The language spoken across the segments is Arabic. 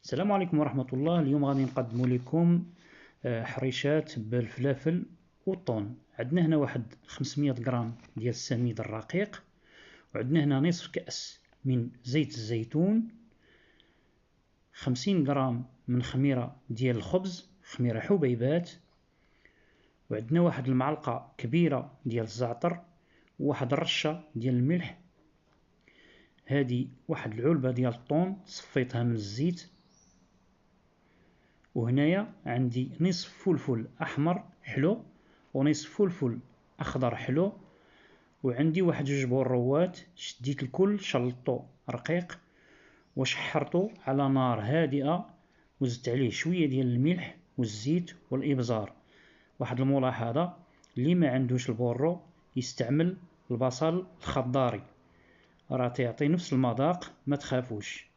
السلام عليكم ورحمة الله. اليوم غادي نقدم لكم حريشات بالفلافل والطون. عندنا هنا واحد 500 غرام ديال السميد الرقيق، وعندنا هنا نصف كأس من زيت الزيتون، 50 غرام من خميرة ديال الخبز، خميرة حبيبات، وعندنا واحد المعلقة كبيرة ديال الزعتر، وواحد الرشة ديال الملح. هذه واحد العلبة ديال الطون صفيتها من الزيت. وهنايا عندي نصف فلفل احمر حلو ونصف فلفل اخضر حلو، وعندي واحد جوج بوروات شديت الكل شلطو رقيق وشحرته على نار هادئة، وزدت عليه شوية ديال الملح والزيت والابزار. واحد الملاحظة، اللي ما عندوش البورو يستعمل البصل الخضاري، راه تعطي نفس المذاق، ما تخافوش.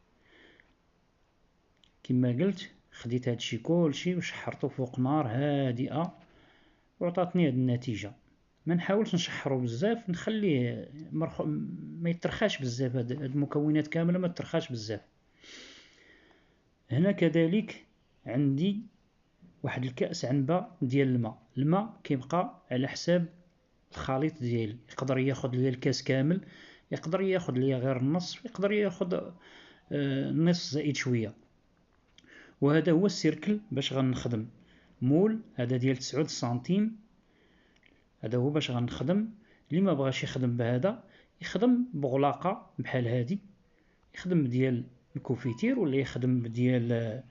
كما قلت خديت هادشي كلشي وشحرته فوق نار هادئة وعطاتني هاد النتيجة. ما نحاولش نشحرو بزاف، نخليه ما يترخاش بزاف، هاد المكونات كاملة ما ترخاش بزاف. هنا كذلك عندي واحد الكأس عنبة ديال الماء كيبقى على حساب الخليط ديالي، يقدر ياخد ليا الكاس كامل، يقدر ياخد ليا غير النصف، يقدر ياخد نص زائد شوية. وهذا هو السيركل باش غنخدم مول هذا ديال 9 سنتيم. هذا هو باش غنخدم. اللي ما بغاش يخدم بهذا يخدم بغلاقه بحال هذه، يخدم ديال الكوفيتير ولا يخدم ديال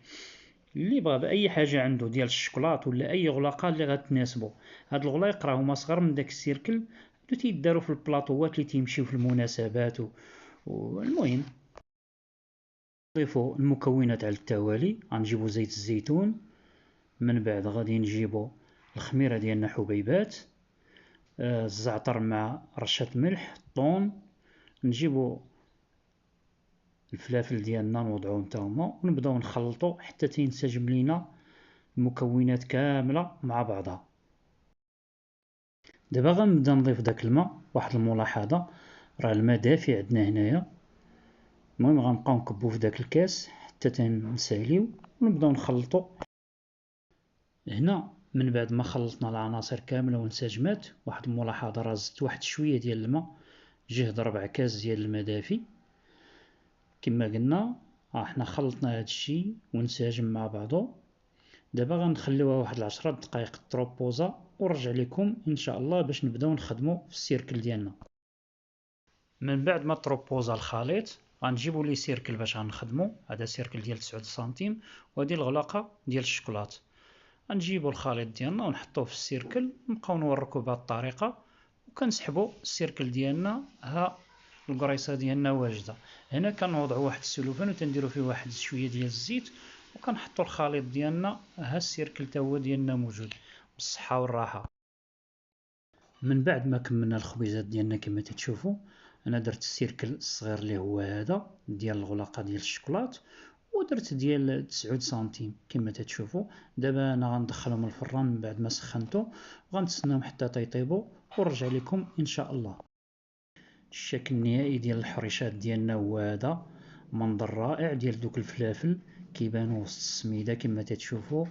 اللي بغى باي حاجه عنده ديال الشوكولات ولا اي غلاقه اللي غتناسبه. هاد الغلايق راه هما صغر من داك السيركل، هادو تيداروا في البلاطوات اللي تيمشيو في المناسبات والمهم نضيفوا المكونات على التوالي. غنجيبوا زيت الزيتون، من بعد غادي نجيبوا الخميره ديالنا حبيبات، الزعتر مع رشه ملح، الطون، نجيبوا الفلافل ديالنا نوضعوهم حتى هما ونبداو نخلطوا حتى تينسجم لينا المكونات كامله مع بعضها. دابا غنبدا نضيف داك الماء. واحد الملاحظه، راه الماء دافي عندنا هنايا. المهم غنبقاو نكبو في داك الكاس حتى تنساليو ونبداو نخلطوا. هنا من بعد ما خلطنا العناصر كامله وانسجمات، واحد الملاحظه، راه زدت واحد شويه ديال الماء، جهد ربع كاس ديال الماء دافي. كما قلنا حنا خلطنا هادشي وانسجم مع بعضو. دابا غنخليوها واحد 10 دقائق تروبوزا ونرجع لكم ان شاء الله باش نبداو نخدموا في السيركل ديالنا. من بعد ما تروبوزا الخليط غنجيبو لي سيركل باش غنخدمو. هذا سيركل ديال 9 سنتيم وهذه الغلاقه ديال الشوكولات. غنجيبو الخليط ديالنا ونحطوه في السيركل، نبقاو نوركو بهذه الطريقه وكنسحبوا السيركل ديالنا. ها القريصه ديالنا واجده. هنا كنوضعوا واحد السلوفان وتنديروا فيه واحد شويه ديال الزيت وكنحطوا الخليط ديالنا. ها السيركل تا هو ديالنا موجود، بالصحه والراحه. من بعد ما كملنا الخبيزات ديالنا كما تتشوفوا، انا درت السيركل الصغير اللي هو هذا ديال الغلاقه ديال الشوكولات، ودرت ديال 9 سنتيم كما تتشوفوا. دابا انا غندخلهم الفران من بعد ما سخنته، وغنتسناهم حتى تيطيبوا ونرجع لكم ان شاء الله. الشكل النهائي ديال الحريشات ديالنا هو هذا. منظر رائع ديال دوك الفلافل كيبانوا وسط السميده كما تتشوفوا.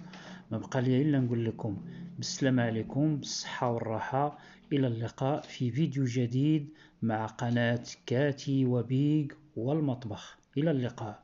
ما بقى لي الا نقول لكم بالسلامه عليكم، بالصحه والراحه. الى اللقاء في فيديو جديد مع قناه كاتي وبيج والمطبخ. الى اللقاء.